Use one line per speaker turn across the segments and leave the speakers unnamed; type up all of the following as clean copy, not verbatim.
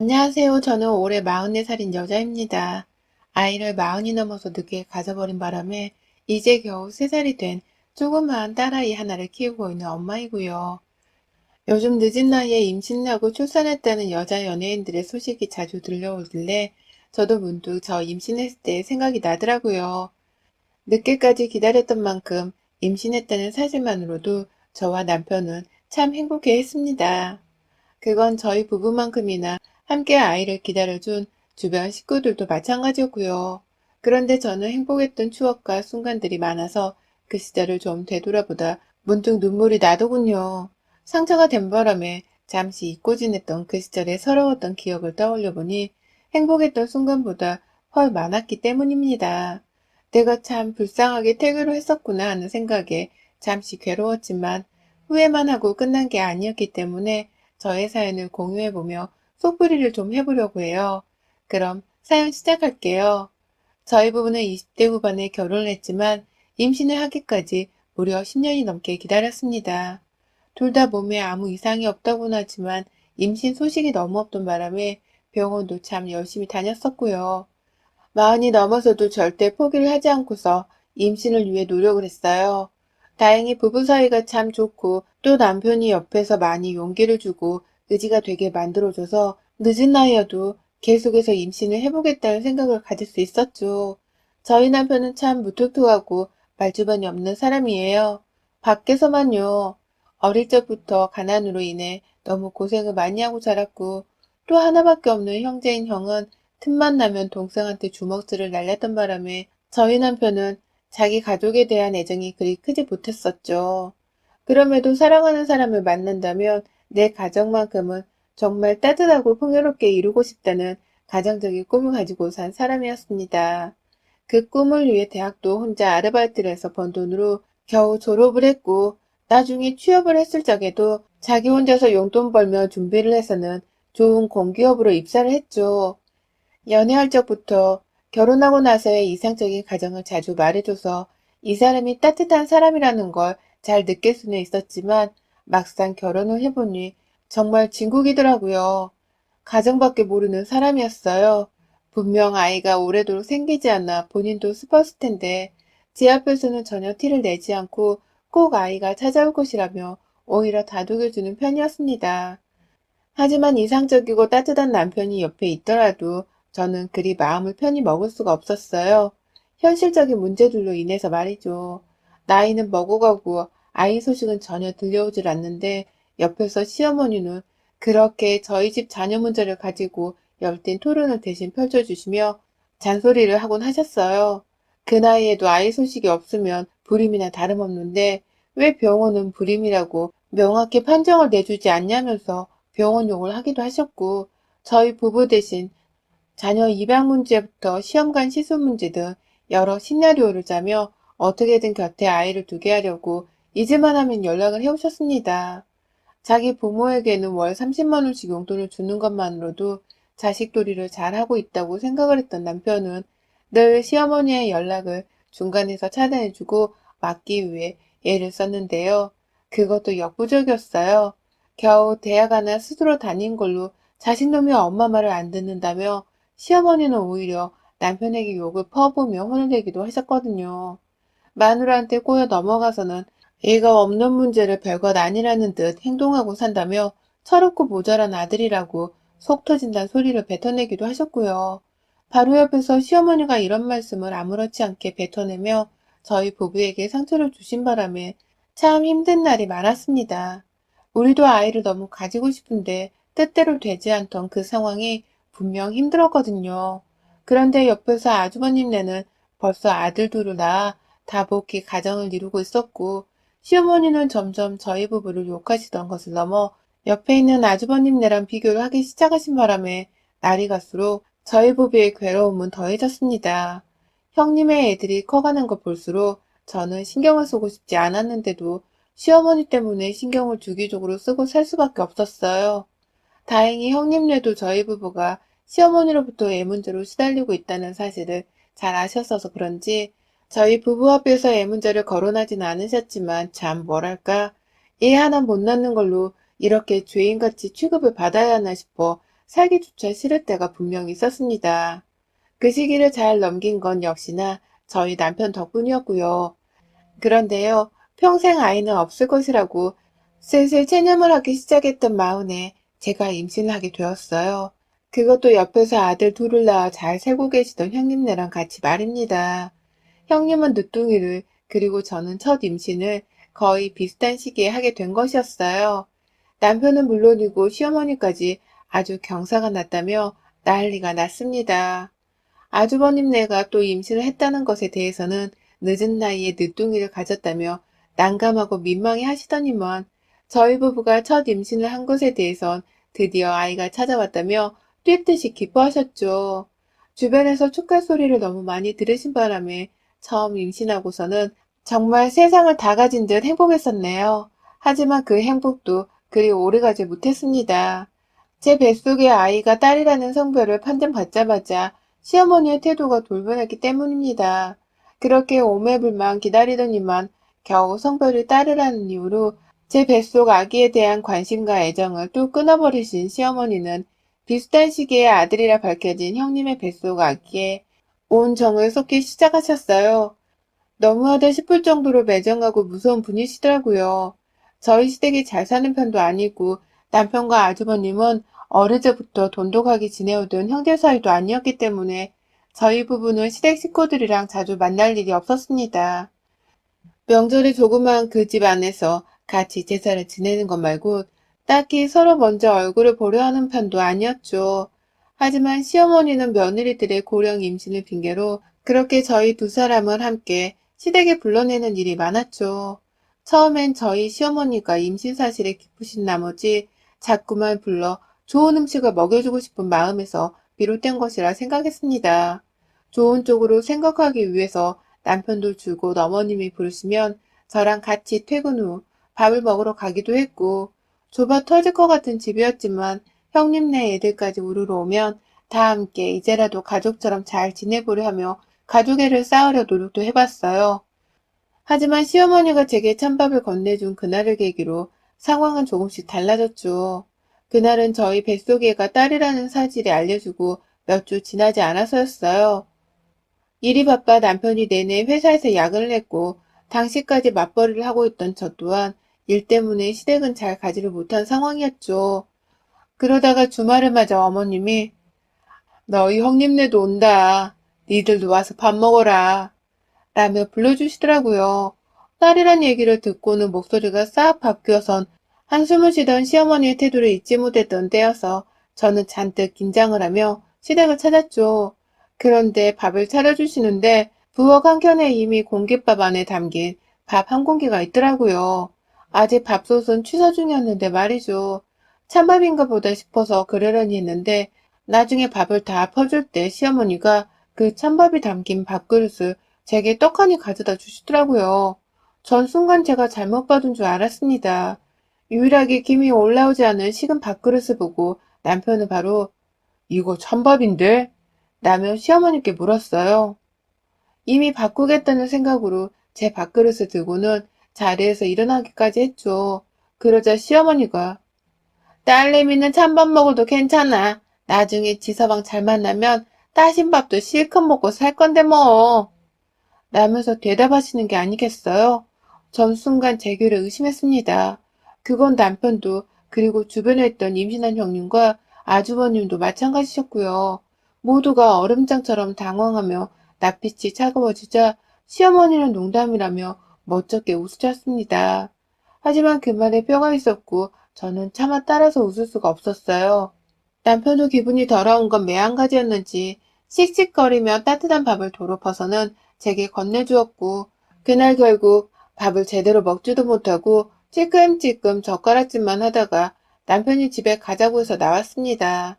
안녕하세요. 저는 올해 44살인 여자입니다. 아이를 마흔이 넘어서 늦게 가져버린 바람에 이제 겨우 3살이 된 조그마한 딸아이 하나를 키우고 있는 엄마이고요. 요즘 늦은 나이에 임신하고 출산했다는 여자 연예인들의 소식이 자주 들려오길래 저도 문득 저 임신했을 때 생각이 나더라고요. 늦게까지 기다렸던 만큼 임신했다는 사실만으로도 저와 남편은 참 행복해 했습니다. 그건 저희 부부만큼이나 함께 아이를 기다려준 주변 식구들도 마찬가지였고요. 그런데 저는 행복했던 추억과 순간들이 많아서 그 시절을 좀 되돌아보다 문득 눈물이 나더군요. 상처가 된 바람에 잠시 잊고 지냈던 그 시절의 서러웠던 기억을 떠올려 보니 행복했던 순간보다 훨 많았기 때문입니다. 내가 참 불쌍하게 태교를 했었구나 하는 생각에 잠시 괴로웠지만 후회만 하고 끝난 게 아니었기 때문에 저의 사연을 공유해보며 속풀이를 좀 해보려고 해요. 그럼 사연 시작할게요. 저희 부부는 20대 후반에 결혼을 했지만 임신을 하기까지 무려 10년이 넘게 기다렸습니다. 둘 다 몸에 아무 이상이 없다고는 하지만 임신 소식이 너무 없던 바람에 병원도 참 열심히 다녔었고요. 마흔이 넘어서도 절대 포기를 하지 않고서 임신을 위해 노력을 했어요. 다행히 부부 사이가 참 좋고 또 남편이 옆에서 많이 용기를 주고 의지가 되게 만들어줘서 늦은 나이여도 계속해서 임신을 해보겠다는 생각을 가질 수 있었죠. 저희 남편은 참 무뚝뚝하고 말주변이 없는 사람이에요. 밖에서만요. 어릴 적부터 가난으로 인해 너무 고생을 많이 하고 자랐고 또 하나밖에 없는 형제인 형은 틈만 나면 동생한테 주먹질을 날렸던 바람에 저희 남편은 자기 가족에 대한 애정이 그리 크지 못했었죠. 그럼에도 사랑하는 사람을 만난다면 내 가정만큼은 정말 따뜻하고 풍요롭게 이루고 싶다는 가정적인 꿈을 가지고 산 사람이었습니다. 그 꿈을 위해 대학도 혼자 아르바이트를 해서 번 돈으로 겨우 졸업을 했고 나중에 취업을 했을 적에도 자기 혼자서 용돈 벌며 준비를 해서는 좋은 공기업으로 입사를 했죠. 연애할 적부터 결혼하고 나서의 이상적인 가정을 자주 말해줘서 이 사람이 따뜻한 사람이라는 걸 잘 느낄 수는 있었지만 막상 결혼을 해보니 정말 진국이더라고요. 가정밖에 모르는 사람이었어요. 분명 아이가 오래도록 생기지 않아 본인도 슬펐을 텐데 제 앞에서는 전혀 티를 내지 않고 꼭 아이가 찾아올 것이라며 오히려 다독여주는 편이었습니다. 하지만 이상적이고 따뜻한 남편이 옆에 있더라도 저는 그리 마음을 편히 먹을 수가 없었어요. 현실적인 문제들로 인해서 말이죠. 나이는 먹어가고 아이 소식은 전혀 들려오질 않는데 옆에서 시어머니는 그렇게 저희 집 자녀 문제를 가지고 열띤 토론을 대신 펼쳐주시며 잔소리를 하곤 하셨어요. 그 나이에도 아이 소식이 없으면 불임이나 다름없는데 왜 병원은 불임이라고 명확히 판정을 내주지 않냐면서 병원 욕을 하기도 하셨고 저희 부부 대신 자녀 입양 문제부터 시험관 시술 문제 등 여러 시나리오를 짜며 어떻게든 곁에 아이를 두게 하려고 잊을만 하면 연락을 해오셨습니다. 자기 부모에게는 월 30만 원씩 용돈을 주는 것만으로도 자식돌이를 잘하고 있다고 생각을 했던 남편은 늘 시어머니의 연락을 중간에서 차단해주고 막기 위해 애를 썼는데요. 그것도 역부족이었어요. 겨우 대학 하나 스스로 다닌 걸로 자식놈이 엄마 말을 안 듣는다며 시어머니는 오히려 남편에게 욕을 퍼부으며 혼을 내기도 하셨거든요. 마누라한테 꼬여 넘어가서는 애가 없는 문제를 별것 아니라는 듯 행동하고 산다며 철없고 모자란 아들이라고 속 터진다는 소리를 뱉어내기도 하셨고요. 바로 옆에서 시어머니가 이런 말씀을 아무렇지 않게 뱉어내며 저희 부부에게 상처를 주신 바람에 참 힘든 날이 많았습니다. 우리도 아이를 너무 가지고 싶은데 뜻대로 되지 않던 그 상황이 분명 힘들었거든요. 그런데 옆에서 아주버님네는 벌써 아들 둘을 낳아 다복히 가정을 이루고 있었고 시어머니는 점점 저희 부부를 욕하시던 것을 넘어 옆에 있는 아주버님네랑 비교를 하기 시작하신 바람에 날이 갈수록 저희 부부의 괴로움은 더해졌습니다. 형님의 애들이 커가는 걸 볼수록 저는 신경을 쓰고 싶지 않았는데도 시어머니 때문에 신경을 주기적으로 쓰고 살 수밖에 없었어요. 다행히 형님네도 저희 부부가 시어머니로부터 애 문제로 시달리고 있다는 사실을 잘 아셨어서 그런지 저희 부부 앞에서 애 문제를 거론하진 않으셨지만 참 뭐랄까 애 하나 못 낳는 걸로 이렇게 죄인같이 취급을 받아야 하나 싶어 살기조차 싫을 때가 분명히 있었습니다. 그 시기를 잘 넘긴 건 역시나 저희 남편 덕분이었고요. 그런데요, 평생 아이는 없을 것이라고 슬슬 체념을 하기 시작했던 마흔에 제가 임신을 하게 되었어요. 그것도 옆에서 아들 둘을 낳아 잘 살고 계시던 형님네랑 같이 말입니다. 형님은 늦둥이를, 그리고 저는 첫 임신을 거의 비슷한 시기에 하게 된 것이었어요. 남편은 물론이고 시어머니까지 아주 경사가 났다며 난리가 났습니다. 아주버님네가 또 임신을 했다는 것에 대해서는 늦은 나이에 늦둥이를 가졌다며 난감하고 민망해 하시더니만 저희 부부가 첫 임신을 한 것에 대해선 드디어 아이가 찾아왔다며 뛰듯이 기뻐하셨죠. 주변에서 축하 소리를 너무 많이 들으신 바람에 처음 임신하고서는 정말 세상을 다 가진 듯 행복했었네요. 하지만 그 행복도 그리 오래가지 못했습니다. 제 뱃속의 아이가 딸이라는 성별을 판정받자마자 시어머니의 태도가 돌변했기 때문입니다. 그렇게 오매불망 기다리더니만 겨우 성별이 딸이라는 이유로 제 뱃속 아기에 대한 관심과 애정을 또 끊어버리신 시어머니는 비슷한 시기에 아들이라 밝혀진 형님의 뱃속 아기에 온 정을 쏟기 시작하셨어요. 너무하다 싶을 정도로 매정하고 무서운 분이시더라고요. 저희 시댁이 잘 사는 편도 아니고 남편과 아주버님은 어릴 적부터 돈독하게 지내오던 형제 사이도 아니었기 때문에 저희 부부는 시댁 식구들이랑 자주 만날 일이 없었습니다. 명절에 조그마한 그 집 안에서 같이 제사를 지내는 것 말고 딱히 서로 먼저 얼굴을 보려 하는 편도 아니었죠. 하지만 시어머니는 며느리들의 고령 임신을 핑계로 그렇게 저희 두 사람을 함께 시댁에 불러내는 일이 많았죠. 처음엔 저희 시어머니가 임신 사실에 기쁘신 나머지 자꾸만 불러 좋은 음식을 먹여주고 싶은 마음에서 비롯된 것이라 생각했습니다. 좋은 쪽으로 생각하기 위해서 남편도 줄곧 어머님이 부르시면 저랑 같이 퇴근 후 밥을 먹으러 가기도 했고, 좁아 터질 것 같은 집이었지만 형님네 애들까지 우르르 오면 다 함께 이제라도 가족처럼 잘 지내보려 하며 가족애를 쌓으려 노력도 해봤어요. 하지만 시어머니가 제게 찬밥을 건네준 그날을 계기로 상황은 조금씩 달라졌죠. 그날은 저희 뱃속애가 딸이라는 사실을 알려주고 몇 주 지나지 않아서였어요. 일이 바빠 남편이 내내 회사에서 야근을 했고 당시까지 맞벌이를 하고 있던 저 또한 일 때문에 시댁은 잘 가지를 못한 상황이었죠. 그러다가 주말을 맞아 어머님이 너희 형님네도 온다. 니들도 와서 밥 먹어라. 라며 불러주시더라고요. 딸이란 얘기를 듣고는 목소리가 싹 바뀌어선 한숨을 쉬던 시어머니의 태도를 잊지 못했던 때여서 저는 잔뜩 긴장을 하며 시댁을 찾았죠. 그런데 밥을 차려주시는데 부엌 한켠에 이미 공깃밥 안에 담긴 밥 한 공기가 있더라고요. 아직 밥솥은 취사 중이었는데 말이죠. 찬밥인가 보다 싶어서 그러려니 했는데 나중에 밥을 다 퍼줄 때 시어머니가 그 찬밥이 담긴 밥그릇을 제게 떡하니 가져다 주시더라고요. 전 순간 제가 잘못 받은 줄 알았습니다. 유일하게 김이 올라오지 않은 식은 밥그릇을 보고 남편은 바로 이거 찬밥인데? 라며 시어머니께 물었어요. 이미 바꾸겠다는 생각으로 제 밥그릇을 들고는 자리에서 일어나기까지 했죠. 그러자 시어머니가 딸내미는 찬밥 먹어도 괜찮아. 나중에 지서방 잘 만나면 따신 밥도 실컷 먹고 살 건데 뭐. 라면서 대답하시는 게 아니겠어요? 전 순간 제 귀를 의심했습니다. 그건 남편도 그리고 주변에 있던 임신한 형님과 아주버님도 마찬가지셨고요. 모두가 얼음장처럼 당황하며 낯빛이 차가워지자 시어머니는 농담이라며 멋쩍게 웃으셨습니다. 하지만 그 말에 뼈가 있었고 저는 차마 따라서 웃을 수가 없었어요. 남편도 기분이 더러운 건 매한가지였는지 씩씩거리며 따뜻한 밥을 도로 퍼서는 제게 건네주었고 그날 결국 밥을 제대로 먹지도 못하고 찔끔찔끔 젓가락질만 하다가 남편이 집에 가자고 해서 나왔습니다.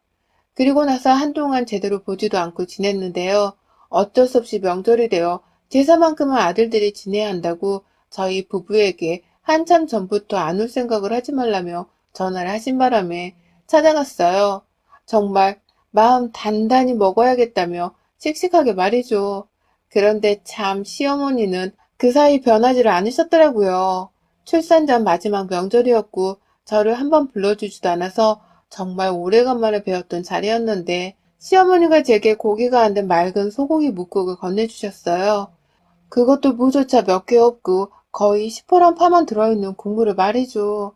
그리고 나서 한동안 제대로 보지도 않고 지냈는데요. 어쩔 수 없이 명절이 되어 제사만큼은 아들들이 지내야 한다고 저희 부부에게 한참 전부터 안 올 생각을 하지 말라며 전화를 하신 바람에 찾아갔어요. 정말 마음 단단히 먹어야겠다며 씩씩하게 말이죠. 그런데 참 시어머니는 그 사이 변하지를 않으셨더라고요. 출산 전 마지막 명절이었고 저를 한번 불러주지도 않아서 정말 오래간만에 배웠던 자리였는데 시어머니가 제게 고기가 안 된 맑은 소고기 뭇국을 건네주셨어요. 그것도 무조차 몇 개 없고 거의 시퍼런 파만 들어있는 국물을 말이죠.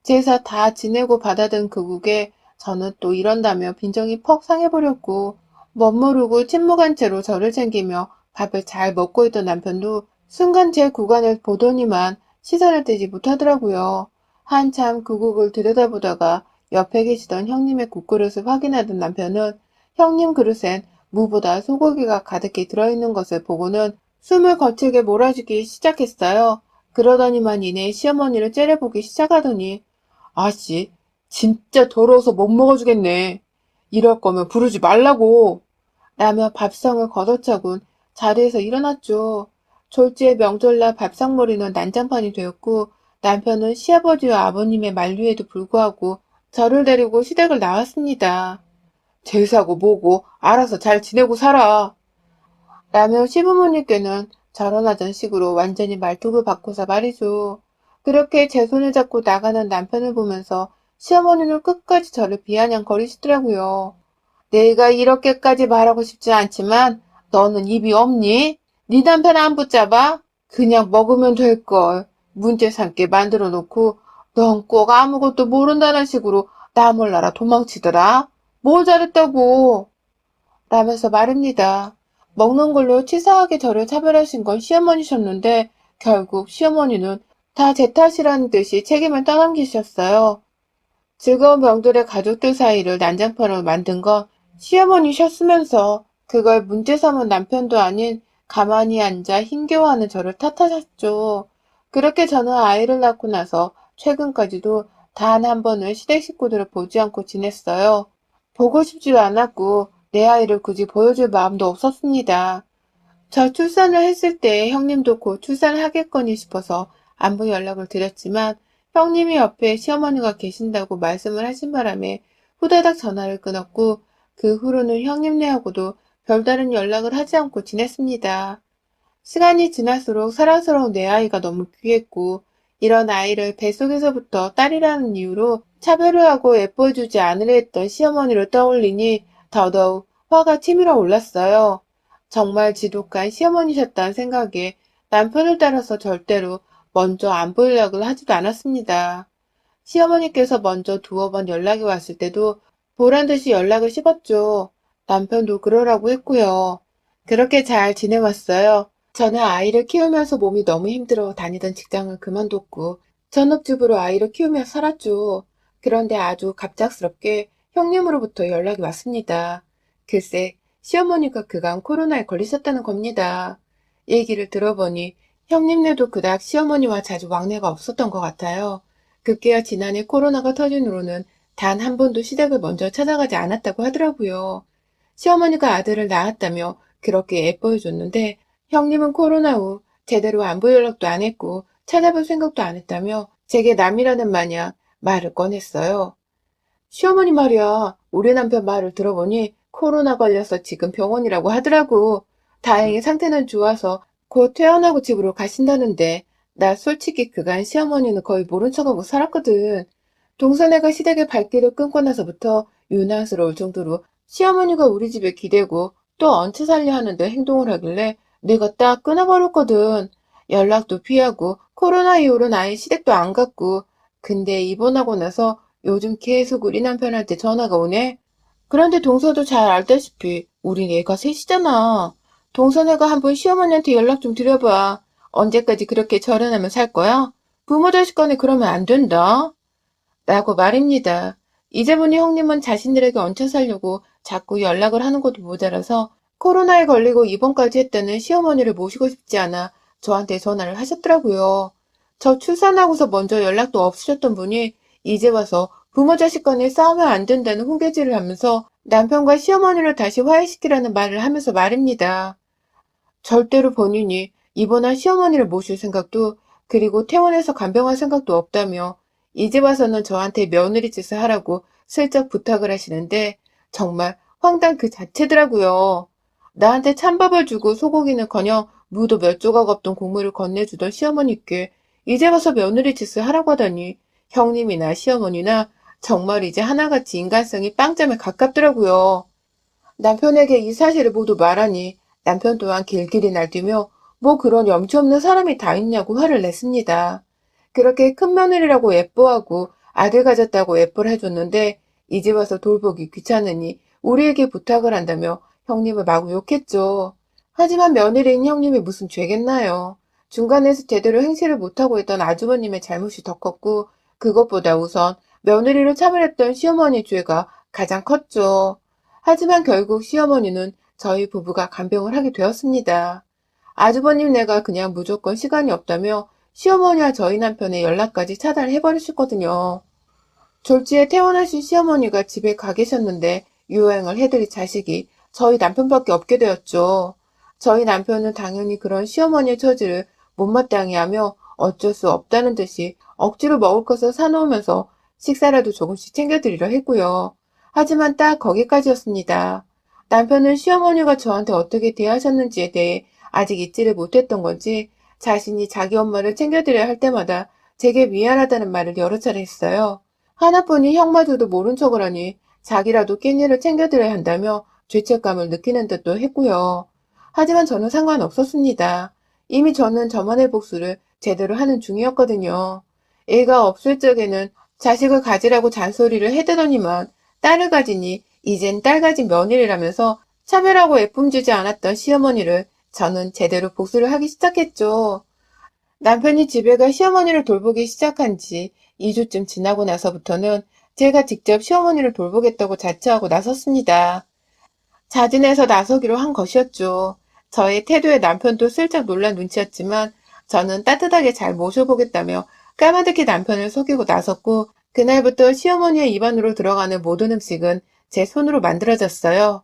제사 다 지내고 받아든 그 국에 저는 또 이런다며 빈정이 퍽 상해버렸고 멋모르고 침묵한 채로 저를 챙기며 밥을 잘 먹고 있던 남편도 순간 제 구간을 보더니만 시선을 떼지 못하더라고요. 한참 그 국을 들여다보다가 옆에 계시던 형님의 국그릇을 확인하던 남편은 형님 그릇엔 무보다 소고기가 가득히 들어있는 것을 보고는 숨을 거칠게 몰아주기 시작했어요. 그러더니만 이내 시어머니를 째려보기 시작하더니 아씨, 진짜 더러워서 못 먹어주겠네. 이럴 거면 부르지 말라고. 라며 밥상을 걷어차곤 자리에서 일어났죠. 졸지의 명절날 밥상머리는 난장판이 되었고 남편은 시아버지와 아버님의 만류에도 불구하고 저를 데리고 시댁을 나왔습니다. 제사고 뭐고 알아서 잘 지내고 살아. 라며 시부모님께는 절언하던 식으로 완전히 말뚝을 바꿔서 말이죠. 그렇게 제 손을 잡고 나가는 남편을 보면서 시어머니는 끝까지 저를 비아냥거리시더라고요. 내가 이렇게까지 말하고 싶지 않지만 너는 입이 없니? 네 남편 안 붙잡아? 그냥 먹으면 될걸. 문제 삼게 만들어 놓고 넌 꼭 아무것도 모른다는 식으로 나 몰라라 도망치더라. 뭘 잘했다고? 라면서 말입니다. 먹는 걸로 치사하게 저를 차별하신 건 시어머니셨는데 결국 시어머니는 다 제 탓이라는 듯이 책임을 떠넘기셨어요. 즐거운 명절의 가족들 사이를 난장판으로 만든 건 시어머니셨으면서 그걸 문제 삼은 남편도 아닌 가만히 앉아 힘겨워하는 저를 탓하셨죠. 그렇게 저는 아이를 낳고 나서 최근까지도 단 한 번을 시댁 식구들을 보지 않고 지냈어요. 보고 싶지도 않았고 내 아이를 굳이 보여줄 마음도 없었습니다. 저 출산을 했을 때 형님도 곧 출산을 하겠거니 싶어서 안부 연락을 드렸지만 형님이 옆에 시어머니가 계신다고 말씀을 하신 바람에 후다닥 전화를 끊었고 그 후로는 형님네하고도 별다른 연락을 하지 않고 지냈습니다. 시간이 지날수록 사랑스러운 내 아이가 너무 귀했고 이런 아이를 뱃속에서부터 딸이라는 이유로 차별을 하고 예뻐해주지 않으려 했던 시어머니를 떠올리니 더더욱 화가 치밀어 올랐어요. 정말 지독한 시어머니셨다는 생각에 남편을 따라서 절대로 먼저 안부 연락을 하지도 않았습니다. 시어머니께서 먼저 두어 번 연락이 왔을 때도 보란 듯이 연락을 씹었죠. 남편도 그러라고 했고요. 그렇게 잘 지내왔어요. 저는 아이를 키우면서 몸이 너무 힘들어 다니던 직장을 그만뒀고 전업주부로 아이를 키우며 살았죠. 그런데 아주 갑작스럽게 형님으로부터 연락이 왔습니다. 글쎄, 시어머니가 그간 코로나에 걸리셨다는 겁니다. 얘기를 들어보니 형님네도 그닥 시어머니와 자주 왕래가 없었던 것 같아요. 급기야 지난해 코로나가 터진 후로는 단 한 번도 시댁을 먼저 찾아가지 않았다고 하더라고요. 시어머니가 아들을 낳았다며 그렇게 예뻐해줬는데 형님은 코로나 후 제대로 안부 연락도 안 했고 찾아볼 생각도 안 했다며 제게 남이라는 마냥 말을 꺼냈어요. 시어머니 말이야. 우리 남편 말을 들어보니 코로나 걸려서 지금 병원이라고 하더라고. 다행히 상태는 좋아서 곧 퇴원하고 집으로 가신다는데 나 솔직히 그간 시어머니는 거의 모른 척하고 살았거든. 동서네가 시댁의 발길을 끊고 나서부터 유난스러울 정도로 시어머니가 우리 집에 기대고 또 얹혀 살려 하는데 행동을 하길래 내가 딱 끊어버렸거든. 연락도 피하고 코로나 이후로는 아예 시댁도 안 갔고 근데 입원하고 나서 요즘 계속 우리 남편한테 전화가 오네. 그런데 동서도 잘 알다시피 우린 애가 셋이잖아. 동서네가 한번 시어머니한테 연락 좀 드려봐. 언제까지 그렇게 절연하며 살 거야? 부모 자식 간에 그러면 안 된다. 라고 말입니다. 이제 보니 형님은 자신들에게 얹혀 살려고 자꾸 연락을 하는 것도 모자라서 코로나에 걸리고 입원까지 했다는 시어머니를 모시고 싶지 않아 저한테 전화를 하셨더라고요. 저 출산하고서 먼저 연락도 없으셨던 분이 이제 와서 부모 자식 간에 싸우면 안 된다는 훈계질을 하면서 남편과 시어머니를 다시 화해시키라는 말을 하면서 말입니다. 절대로 본인이 입원한 시어머니를 모실 생각도 그리고 퇴원해서 간병할 생각도 없다며 이제 와서는 저한테 며느리 짓을 하라고 슬쩍 부탁을 하시는데 정말 황당 그 자체더라고요. 나한테 찬밥을 주고 소고기는커녕 무도 몇 조각 없던 국물을 건네주던 시어머니께 이제 와서 며느리 짓을 하라고 하다니 형님이나 시어머니나 정말 이제 하나같이 인간성이 빵점에 가깝더라고요. 남편에게 이 사실을 모두 말하니 남편 또한 길길이 날뛰며 뭐 그런 염치 없는 사람이 다 있냐고 화를 냈습니다. 그렇게 큰 며느리라고 예뻐하고 아들 가졌다고 예뻐를 해줬는데 이제 와서 돌보기 귀찮으니 우리에게 부탁을 한다며 형님을 마구 욕했죠. 하지만 며느리인 형님이 무슨 죄겠나요. 중간에서 제대로 행실을 못하고 있던 아주버님의 잘못이 더 컸고 그것보다 우선 며느리를 차별했던 시어머니 죄가 가장 컸죠. 하지만 결국 시어머니는 저희 부부가 간병을 하게 되었습니다. 아주버님네가 그냥 무조건 시간이 없다며 시어머니와 저희 남편의 연락까지 차단해버리셨거든요. 졸지에 퇴원하신 시어머니가 집에 가 계셨는데 유행을 해드릴 자식이 저희 남편밖에 없게 되었죠. 저희 남편은 당연히 그런 시어머니의 처지를 못마땅해 하며 어쩔 수 없다는 듯이 억지로 먹을 것을 사놓으면서 식사라도 조금씩 챙겨드리려 했고요. 하지만 딱 거기까지였습니다. 남편은 시어머니가 저한테 어떻게 대하셨는지에 대해 아직 잊지를 못했던 건지 자신이 자기 엄마를 챙겨드려야 할 때마다 제게 미안하다는 말을 여러 차례 했어요. 하나뿐인 형마저도 모른 척을 하니 자기라도 깻잎을 챙겨드려야 한다며 죄책감을 느끼는 듯도 했고요. 하지만 저는 상관없었습니다. 이미 저는 저만의 복수를 제대로 하는 중이었거든요. 애가 없을 적에는 자식을 가지라고 잔소리를 해대더니만 딸을 가지니 이젠 딸 가진 며느리라면서 차별하고 애쁨주지 않았던 시어머니를 저는 제대로 복수를 하기 시작했죠. 남편이 집에 가 시어머니를 돌보기 시작한 지 2주쯤 지나고 나서부터는 제가 직접 시어머니를 돌보겠다고 자처하고 나섰습니다. 자진해서 나서기로 한 것이었죠. 저의 태도에 남편도 슬쩍 놀란 눈치였지만 저는 따뜻하게 잘 모셔보겠다며 까마득히 남편을 속이고 나섰고 그날부터 시어머니의 입안으로 들어가는 모든 음식은 제 손으로 만들어졌어요.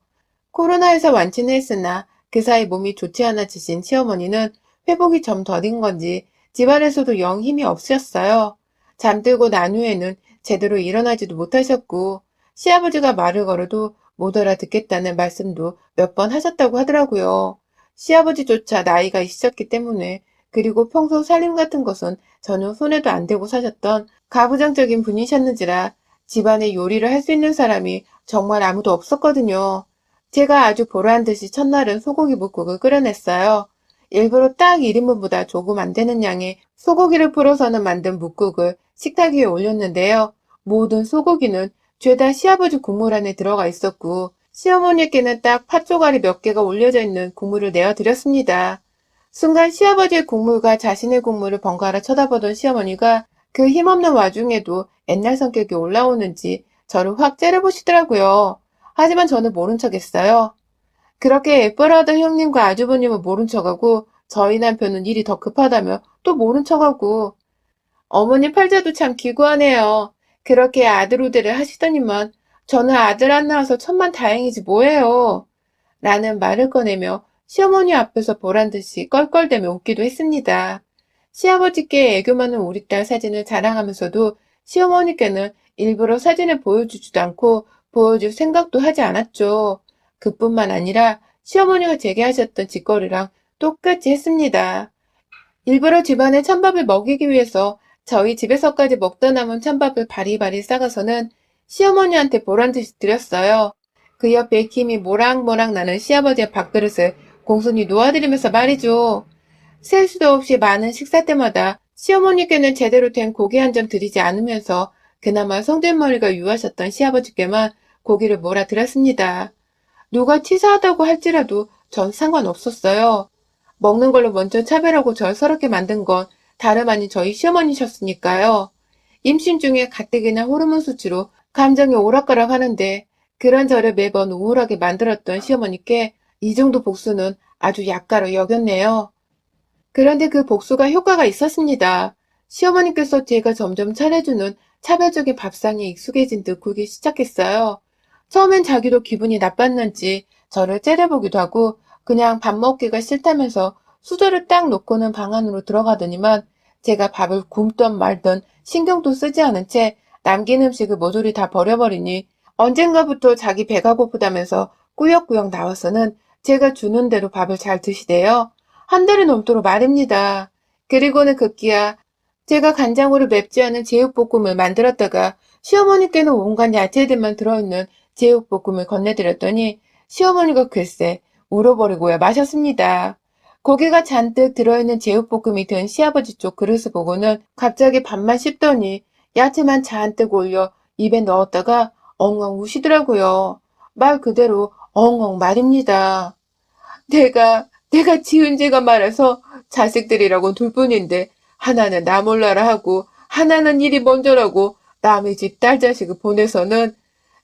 코로나에서 완치는 했으나 그 사이 몸이 좋지 않아지신 시어머니는 회복이 좀 더딘 건지 집안에서도 영 힘이 없으셨어요. 잠들고 난 후에는 제대로 일어나지도 못하셨고 시아버지가 말을 걸어도 못 알아듣겠다는 말씀도 몇 번 하셨다고 하더라고요. 시아버지조차 나이가 있으셨기 때문에 그리고 평소 살림 같은 것은 전혀 손에도 안 대고 사셨던 가부장적인 분이셨는지라 집안에 요리를 할 수 있는 사람이 정말 아무도 없었거든요. 제가 아주 보란 듯이 첫날은 소고기 뭇국을 끓여냈어요. 일부러 딱 1인분보다 조금 안 되는 양의 소고기를 풀어서는 만든 뭇국을 식탁 위에 올렸는데요. 모든 소고기는 죄다 시아버지 국물 안에 들어가 있었고 시어머니께는 딱 팥조가리 몇 개가 올려져 있는 국물을 내어드렸습니다. 순간 시아버지의 국물과 자신의 국물을 번갈아 쳐다보던 시어머니가 그 힘없는 와중에도 옛날 성격이 올라오는지 저를 확 째려보시더라고요. 하지만 저는 모른 척했어요. 그렇게 예뻐하던 형님과 아주버님은 모른 척하고 저희 남편은 일이 더 급하다며 또 모른 척하고 어머니 팔자도 참 기구하네요. 그렇게 아들 우대를 하시더니만 저는 아들 안 낳아서 천만 다행이지 뭐예요. 라는 말을 꺼내며 시어머니 앞에서 보란듯이 껄껄대며 웃기도 했습니다. 시아버지께 애교 많은 우리 딸 사진을 자랑하면서도 시어머니께는 일부러 사진을 보여주지도 않고 보여줄 생각도 하지 않았죠. 그뿐만 아니라 시어머니가 제게 하셨던 짓거리랑 똑같이 했습니다. 일부러 집안에 찬밥을 먹이기 위해서 저희 집에서까지 먹다 남은 찬밥을 바리바리 싸가서는 시어머니한테 보란듯이 드렸어요. 그 옆에 김이 모락모락 나는 시아버지의 밥그릇을 공손히 놓아드리면서 말이죠. 셀 수도 없이 많은 식사 때마다 시어머니께는 제대로 된 고기 한 점 드리지 않으면서 그나마 성질머리가 유하셨던 시아버지께만 고기를 몰아드렸습니다. 누가 치사하다고 할지라도 전 상관없었어요. 먹는 걸로 먼저 차별하고 절 서럽게 만든 건 다름 아닌 저희 시어머니셨으니까요. 임신 중에 가뜩이나 호르몬 수치로 감정이 오락가락 하는데 그런 저를 매번 우울하게 만들었던 시어머니께 이 정도 복수는 아주 약가로 여겼네요. 그런데 그 복수가 효과가 있었습니다. 시어머니께서 제가 점점 차려주는 차별적인 밥상에 익숙해진 듯 굴기 시작했어요. 처음엔 자기도 기분이 나빴는지 저를 째려보기도 하고 그냥 밥 먹기가 싫다면서 수저를 딱 놓고는 방 안으로 들어가더니만 제가 밥을 굶던 말던 신경도 쓰지 않은 채 남긴 음식을 모조리 다 버려버리니 언젠가부터 자기 배가 고프다면서 꾸역꾸역 나와서는 제가 주는 대로 밥을 잘 드시대요. 한 달이 넘도록 말입니다. 그리고는 급기야 제가 간장으로 맵지 않은 제육볶음을 만들었다가 시어머니께는 온갖 야채들만 들어있는 제육볶음을 건네드렸더니 시어머니가 글쎄 울어버리고야 마셨습니다. 고기가 잔뜩 들어있는 제육볶음이 든 시아버지 쪽 그릇을 보고는 갑자기 밥만 씹더니 야채만 잔뜩 올려 입에 넣었다가 엉엉 우시더라고요. 말 그대로 엉엉 말입니다. 내가 지은 죄가 많아서 자식들이라고 둘뿐인데 하나는 나 몰라라 하고 하나는 일이 먼저라고 남의 집 딸 자식을 보내서는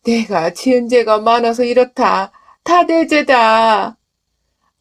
내가 지은 죄가 많아서 이렇다. 다 내 죄다.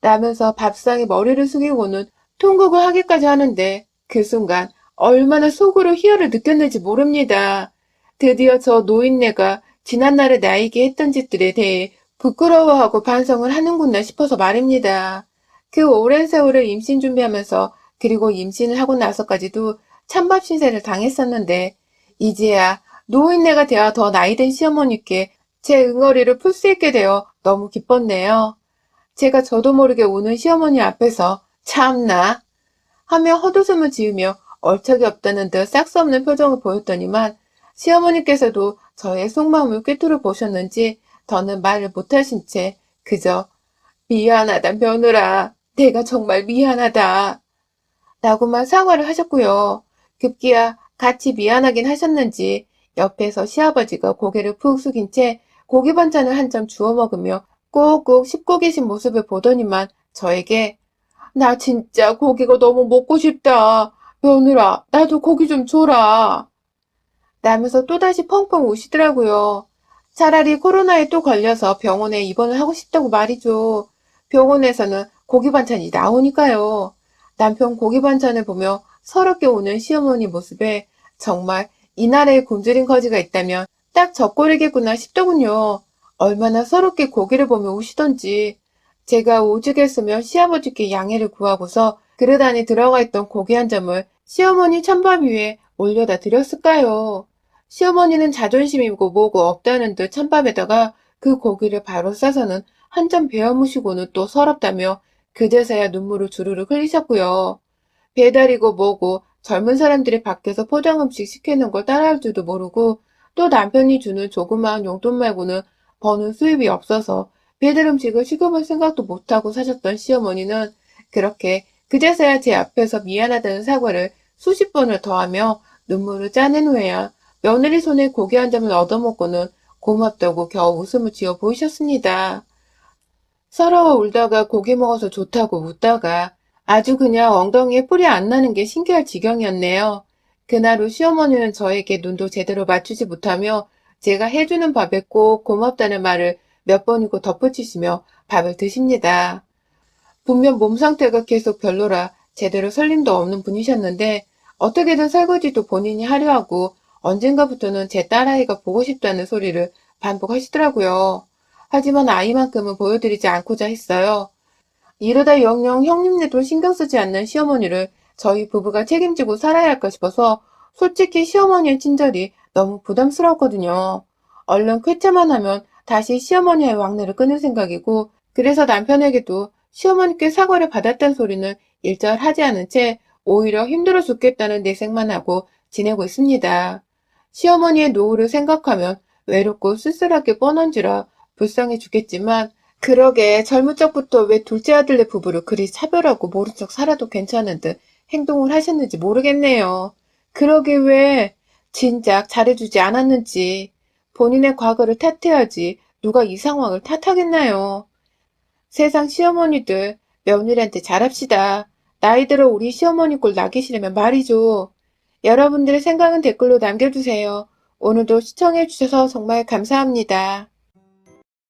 라면서 밥상에 머리를 숙이고는 통곡을 하기까지 하는데 그 순간 얼마나 속으로 희열을 느꼈는지 모릅니다. 드디어 저 노인네가 지난날에 나에게 했던 짓들에 대해 부끄러워하고 반성을 하는구나 싶어서 말입니다. 그 오랜 세월을 임신 준비하면서 그리고 임신을 하고 나서까지도 찬밥 신세를 당했었는데 이제야 노인네가 되어 더 나이든 시어머니께 제 응어리를 풀 수 있게 되어 너무 기뻤네요. 제가 저도 모르게 우는 시어머니 앞에서 참나 하며 헛웃음을 지으며 얼척이 없다는 듯 싹수 없는 표정을 보였더니만 시어머니께서도 저의 속마음을 꿰뚫어 보셨는지 더는 말을 못하신 채 그저 미안하다 며느라 내가 정말 미안하다 라고만 사과를 하셨고요. 급기야 같이 미안하긴 하셨는지 옆에서 시아버지가 고개를 푹 숙인 채 고기 반찬을 한 점 주워 먹으며 꼭꼭 씹고 계신 모습을 보더니만 저에게 나 진짜 고기가 너무 먹고 싶다. 며느라 나도 고기 좀 줘라. 라면서 또다시 펑펑 우시더라고요. 차라리 코로나에 또 걸려서 병원에 입원을 하고 싶다고 말이죠. 병원에서는 고기 반찬이 나오니까요. 남편 고기 반찬을 보며 서럽게 우는 시어머니 모습에 정말 이나라에 굶주린 거지가 있다면 딱 저 꼴이겠구나 싶더군요. 얼마나 서럽게 고기를 보며 우시던지. 제가 오죽했으면 시아버지께 양해를 구하고서 그릇 안에 들어가 있던 고기 한 점을 시어머니 찬밥 위에 올려다 드렸을까요? 시어머니는 자존심이고 뭐고 없다는 듯 찬밥에다가 그 고기를 바로 싸서는 한 점 베어 무시고는 또 서럽다며 그제서야 눈물을 주르륵 흘리셨고요. 배달이고 뭐고 젊은 사람들이 밖에서 포장 음식 시키는 걸 따라할 줄도 모르고 또 남편이 주는 조그마한 용돈 말고는 버는 수입이 없어서 배달 음식을 시켜볼 생각도 못하고 사셨던 시어머니는 그렇게 그제서야 제 앞에서 미안하다는 사과를 수십 번을 더하며 눈물을 짜낸 후에야 며느리 손에 고기 한 점을 얻어먹고는 고맙다고 겨우 웃음을 지어 보이셨습니다. 서러워 울다가 고기 먹어서 좋다고 웃다가 아주 그냥 엉덩이에 뿔이 안 나는 게 신기할 지경이었네요. 그날 후 시어머니는 저에게 눈도 제대로 맞추지 못하며 제가 해주는 밥에 꼭 고맙다는 말을 몇 번이고 덧붙이시며 밥을 드십니다. 분명 몸 상태가 계속 별로라 제대로 설림도 없는 분이셨는데 어떻게든 설거지도 본인이 하려 하고 언젠가부터는 제 딸아이가 보고 싶다는 소리를 반복하시더라고요. 하지만 아이만큼은 보여드리지 않고자 했어요. 이러다 영영 형님네도 신경 쓰지 않는 시어머니를 저희 부부가 책임지고 살아야 할까 싶어서 솔직히 시어머니의 친절이 너무 부담스러웠거든요. 얼른 쾌차만 하면 다시 시어머니의 왕래를 끊을 생각이고 그래서 남편에게도 시어머니께 사과를 받았다는 소리는 일절 하지 않은 채 오히려 힘들어 죽겠다는 내색만 하고 지내고 있습니다. 시어머니의 노후를 생각하면 외롭고 쓸쓸하게 뻔한지라 불쌍해 죽겠지만 그러게 젊은 적부터 왜 둘째 아들네 부부를 그리 차별하고 모른 척 살아도 괜찮은 듯 행동을 하셨는지 모르겠네요. 그러게 왜 진작 잘해주지 않았는지 본인의 과거를 탓해야지 누가 이 상황을 탓하겠나요. 세상 시어머니들 며느리한테 잘합시다. 나이 들어 우리 시어머니 꼴 나기 싫으면 말이죠. 여러분들의 생각은 댓글로 남겨주세요. 오늘도 시청해주셔서 정말 감사합니다.